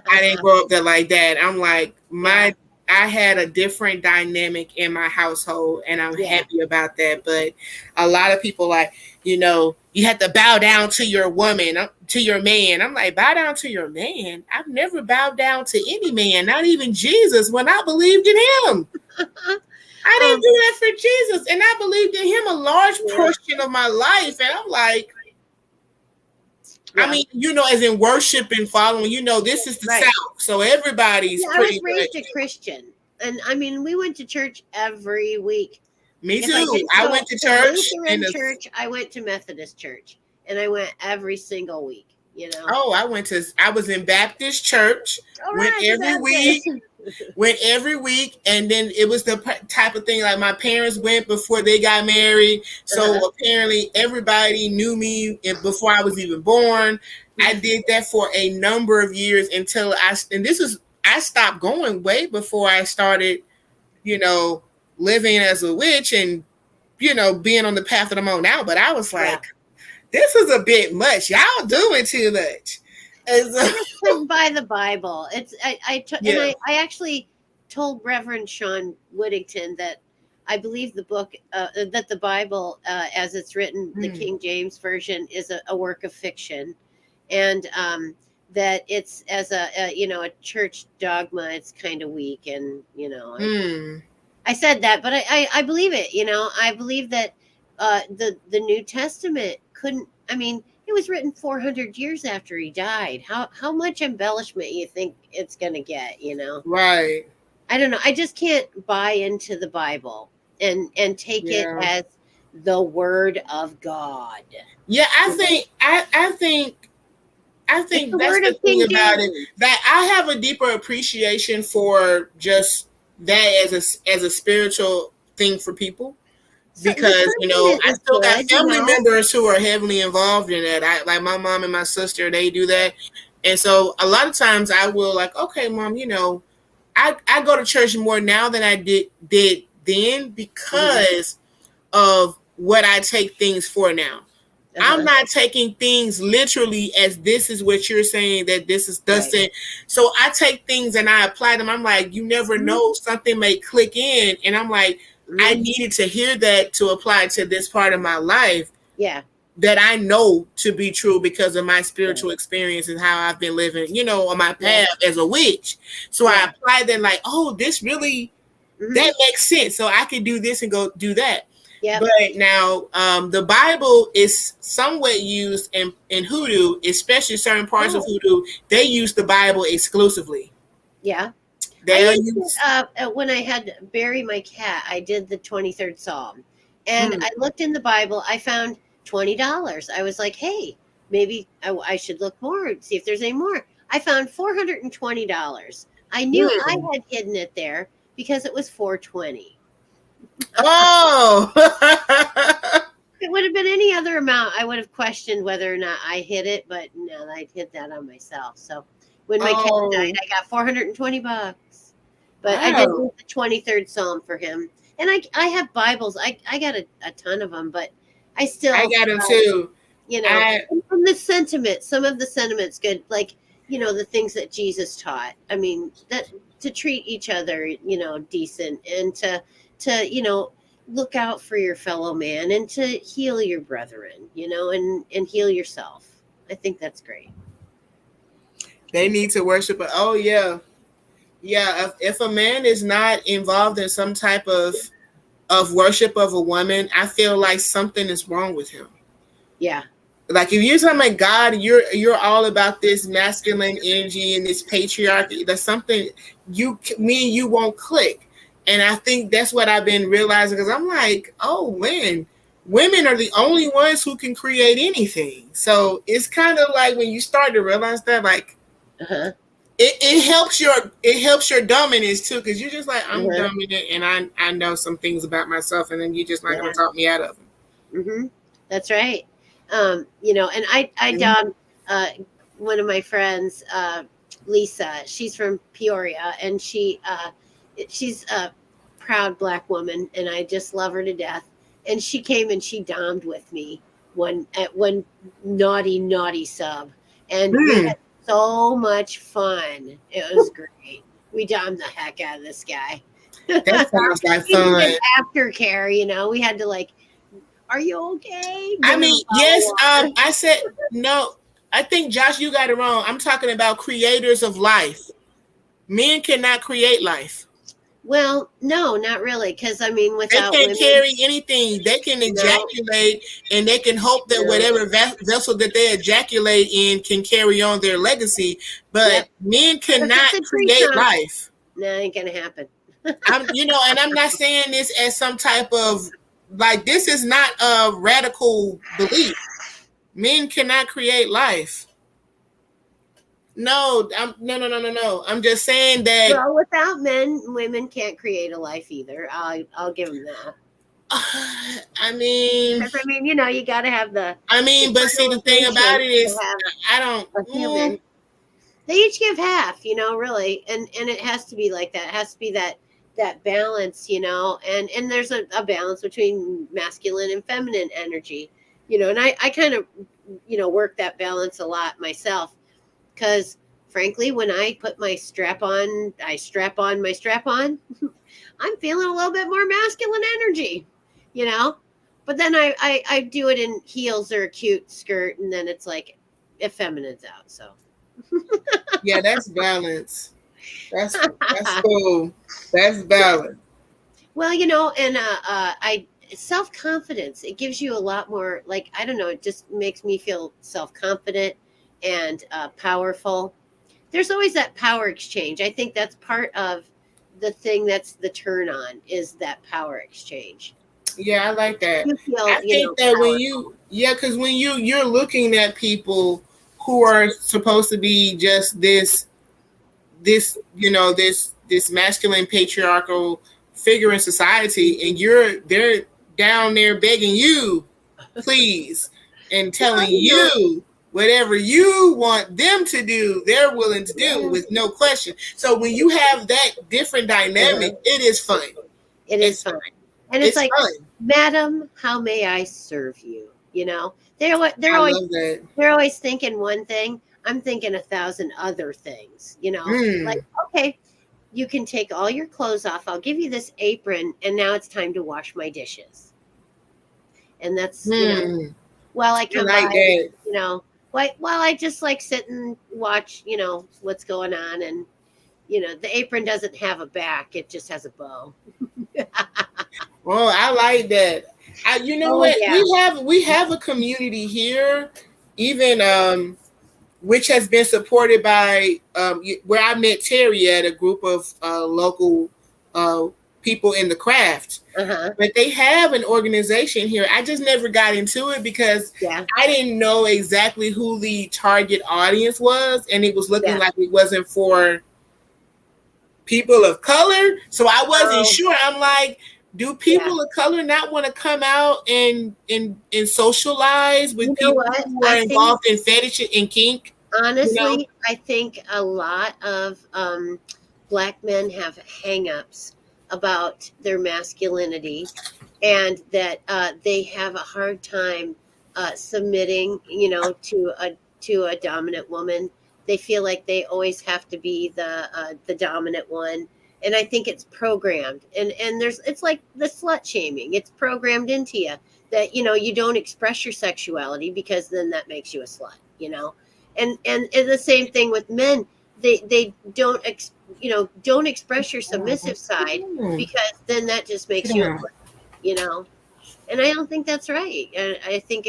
I didn't grow up like that. I'm like, Yeah. I had a different dynamic in my household, and I'm Yeah. happy about that. But a lot of people like, you have to bow down to your woman, to your man. I'm like, bow down to your man. I've never bowed down to any man, not even Jesus, when I believed in him. I didn't Um. do that for Jesus, and I believed in him a large Yeah. portion of my life. And I'm like, I Yeah. mean, as in worship and following, this is the Right. South. So everybody's Yeah. I was pretty raised much. a Christian, and I mean, we went to church every week. Me If I too. didn't I go went to to church Lutheran church, I went to Methodist church, and I went every single week. I was in Baptist church, All went right, the every week. Baptist. Went every week, and then it was the type of thing like my parents went before they got married, so apparently everybody knew me before I was even born. I did that for a number of years until I stopped going way before I started, living as a witch and being on the path that I'm on now. But I was like, this is a bit much. Y'all doing too much. And so, I just couldn't buy the Bible. And I actually told Reverend Sean Whittington that I believe the book that the Bible, as it's written, the King James version, is a work of fiction, and that it's as a church dogma, it's kind of weak, and I said that, but I believe it. I believe that the New Testament couldn't. I mean, it was written 400 years after he died. How much embellishment you think it's going to get? Right. I don't know. I just can't buy into the Bible and take it as the word of God. Yeah, I think that's the thing about it, that I have a deeper appreciation for just that as a spiritual thing for people, because I still got family members who are heavily involved in that. Like my mom and my sister, they do that, and so a lot of times I will like, okay, mom, I go to church more now than I did then because of what I take things for now. I'm not taking things literally as this is what you're saying, that this is thus it. So I take things and I apply them. I'm like, you never know, something may click in, and I'm like, I needed to hear that to apply to this part of my life. Yeah. That I know to be true because of my spiritual experience and how I've been living, on my path as a witch. So I apply that like, oh, this really, that makes sense. So I can do this and go do that. Yep. But now the Bible is somewhat used in hoodoo, especially certain parts of hoodoo. They use the Bible exclusively. Yeah. When I had to bury my cat, I did the 23rd Psalm. And I looked in the Bible. I found $20. I was like, hey, maybe I should look more and see if there's any more. I found $420. I knew I had hidden it there because it was $420. Oh, it would have been any other amount. I would have questioned whether or not I hid it, but no, I hid that on myself. So when my cat died, I got $420. But I did the 23rd Psalm for him, and I have Bibles. I got a ton of them, but I got them too. From the sentiment, some of the sentiments good, like the things that Jesus taught. I mean, that to treat each other, decent, and to look out for your fellow man and to heal your brethren, and heal yourself. I think that's great. They need to worship. Oh yeah. Yeah. If a man is not involved in some type of worship of a woman, I feel like something is wrong with him. Yeah. Like if you're talking about God, you're all about this masculine energy and this patriarchy. That's something me and you won't click. And I think that's what I've been realizing, because I'm like, oh man, women are the only ones who can create anything. So it's kind of like when you start to realize that, like, it helps your dominance too, because you're just like, I'm dominant and I know some things about myself, and then you just not gonna talk me out of them. That's right. And I dogged one of my friends, Lisa. She's from Peoria, and she's a proud Black woman, and I just love her to death. And she came and she dommed with me at one naughty sub, and we had so much fun. It was great. We dommed the heck out of this guy. That sounds like fun. Aftercare, we had to like, are you okay? I mean, yes. I said no. I think, Josh, you got it wrong. I'm talking about creators of life. Men cannot create life. Well, no, not really, because I mean, without they can't carry anything. They can ejaculate, and they can hope that whatever vessel that they ejaculate in can carry on their legacy. But men cannot create life. No, ain't gonna happen. And I'm not saying this as some type of like, this is not a radical belief. Men cannot create life. No, no. I'm just saying that. Well, without men, women can't create a life either. I'll give them that. I mean, Because I mean, you got to have the but see, the thing about fertilization it to is, have I don't. a human. They each give half, really, and it has to be like that. It has to be that balance, and there's a balance between masculine and feminine energy, and I kind of work that balance a lot myself because frankly, when I put my strap on, I strap on my strap on. I'm feeling a little bit more masculine energy, you know. But then I do it in heels or a cute skirt, and then it's like it feminine's out. So Yeah, that's balance. That's cool. That's balance. well, and I self confidence. It gives you a lot more. Like I don't know. It just makes me feel self confident and powerful. There's always that power exchange. I think that's part of the thing that's the turn on is that power exchange. Yeah, I like that. You feel, I think that when powerful. you, yeah, because when you're looking at people who are supposed to be just this masculine patriarchal figure in society, and they're down there begging you, please, and Well, telling you whatever you want them to do, they're willing to do yeah. with no question. So when you have that different dynamic, Uh-huh. it is fun. It is It's fun. And it's it's like, fun. Madam, how may I serve you? They're I always love that. they're always thinking one thing. I'm thinking a thousand other things, like, Mm, okay, you can take all your clothes off. I'll give you this apron, and now it's time to wash my dishes. And that's, mm. while I I come like by, that. while I just like sit and watch, what's going on. And, the apron doesn't have a back, it just has a bow. Oh, I like that. You know Oh, what? yeah. We have a community here, even which has been supported by where I met Terry at a group of local uh, people in the craft. Uh huh. But they have an organization here. I just never got into it because Yeah. I didn't know exactly who the target audience was, and it was looking Yeah. like it wasn't for people of color. So I wasn't Oh, sure. I'm like, do yeah. people of color not want to come out and socialize with You know people what? who are I think, involved in fetish and kink? You know? honestly, I think a lot of black men have hangups about their masculinity, and that they have a hard time submitting, to a dominant woman. They feel like they always have to be the dominant one, and I think it's programmed. And it's like the slut shaming. It's programmed into you that you don't express your sexuality because then that makes you a slut. And the same thing with men. They don't express your submissive side because then that just makes you a Yeah. player, you know and I don't think that's right. And I think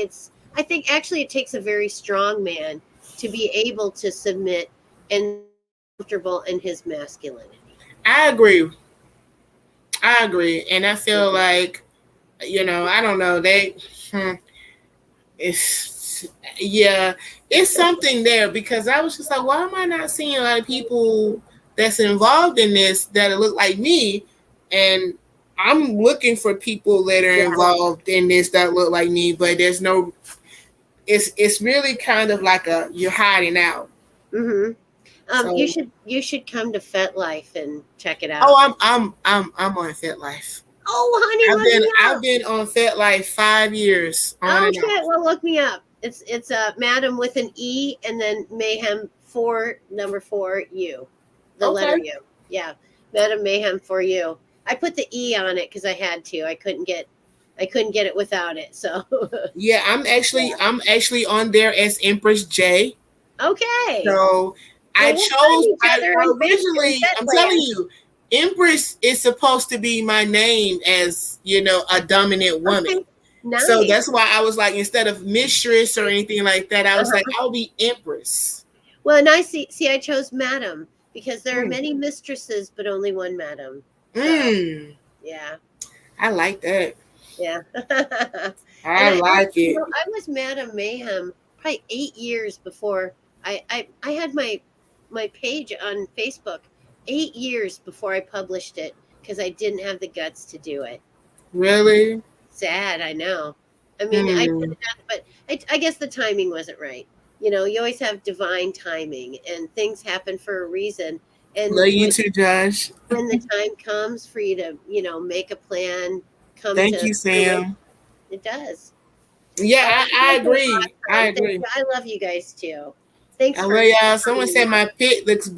actually it takes a very strong man to be able to submit and comfortable in his masculinity. I agree. I agree. And I feel Mhm. like, I don't know, hmm, it's, yeah, it's something there because I was just like, why am I not seeing a lot of people that's involved in this that look like me? And I'm looking for people that are Yeah. involved in this that look like me, but there's no. It's really kind of like you're hiding out. Hmm. You So, should come to FetLife and check it oh, out. I'm on FitLife. Oh, honey, I've look been me I've up. been on FitLife 5 years on Oh and shit. off. Well, look me up. It's Madam with an E and then Mayhem four number four U, the letter Okay. U. Yeah, Madam Mayhem for you. I put the E on it because I had to. I couldn't get it without it. So Yeah, I'm actually yeah. I'm actually on there as Empress J. Okay. So I Well, we'll find chose. each I other well, in originally, I'm telling Fetland. you, Empress is supposed to be my name as a dominant woman. Okay. So Nice. that's why I was like, instead of mistress or anything like that, I was like, Uh-huh. I'll be Empress. Well, and I see. I chose Madam because there are Mm. many mistresses, but only one Madam. So Mm. yeah. I like that. Yeah. And I like it. I was Madam Mayhem probably 8 years before I had my my page on Facebook 8 years before I published it because I didn't have the guts to do it. Really? Sad, I know. I mean, I Hmm. could have, but I guess the timing wasn't right. You know, you always have divine timing, and things happen for a reason. And Love you too, Josh. when the time comes for you to, make a plan come Thank to you, fruition, Sam. it does. Yeah, You I guys are agree. I awesome. Thank agree. you. I love you guys too. Thanks I for love y'all. Someone coming said on. my pic looks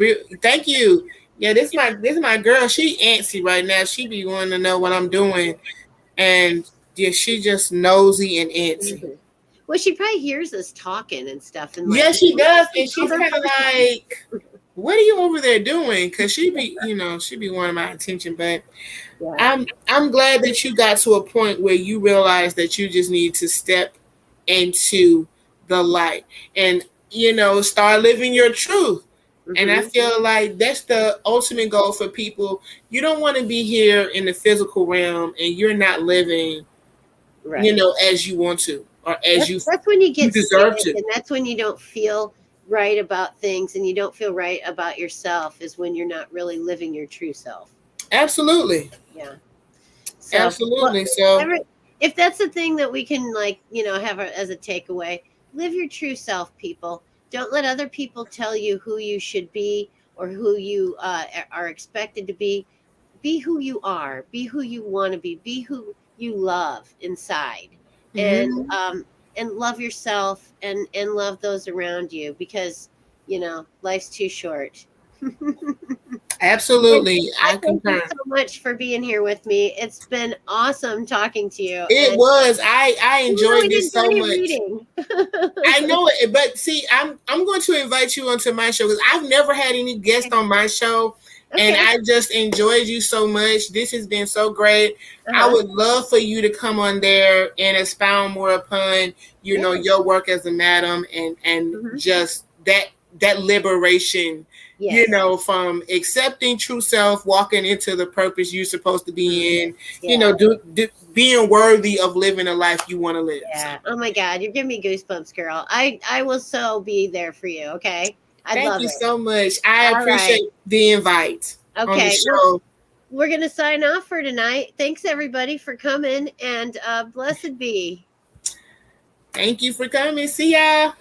thank you. Yeah, this is my girl. She antsy right now. She be wanting to know what I'm doing. And yeah, she just nosy and antsy. Mhm. Well, she probably hears us talking and stuff, and like, Yeah, she does. "Who's And this she's other kind of person?" like, what are you over there doing? Because she be wanting my attention. But Yeah. I'm glad that you got to a point where you realize that you just need to step into the light and start living your truth. And I Hmm. feel like that's the ultimate goal for people. You don't want to be here in the physical realm and you're not living, Right. as you want to or as That's when you you get stuck, deserve to. and that's when you don't feel right about things, and you don't feel right about yourself. Is when you're not really living your true self. Absolutely. Yeah. So, well, Absolutely. So every, if that's the thing that we can have as a takeaway, live your true self, people. Don't let other people tell you who you should be or who you are expected to be. Be who you are. Be who you want to be. Be who you love inside, and mhm. love yourself and love those around you because life's too short. And Absolutely. I I thank you concur. so much for being here with me. It's been awesome talking to you. It And was. I even though we enjoyed this didn't do so any much. reading. I know it, but see, I'm going to invite you onto my show because I've never had any guest Okay. on my show, and Okay. I just enjoyed you so much. This has been so great. I Uh-huh. would love for you to come on there and expound more upon Yeah. your work as a madam and Hmm. just that liberation. Yes. From accepting true self, walking into the purpose you're supposed to Hmm. be in, Yeah. being worthy of living a life you want to live. So. Yeah. Oh my God. You're giving me goosebumps, girl. I will so be there for you. Okay. I'd Thank love you it. so much. I All right. appreciate the invite on the Okay. Well, show. we're going to sign off for tonight. Thanks everybody for coming and blessed be. Thank you for coming. See y'all.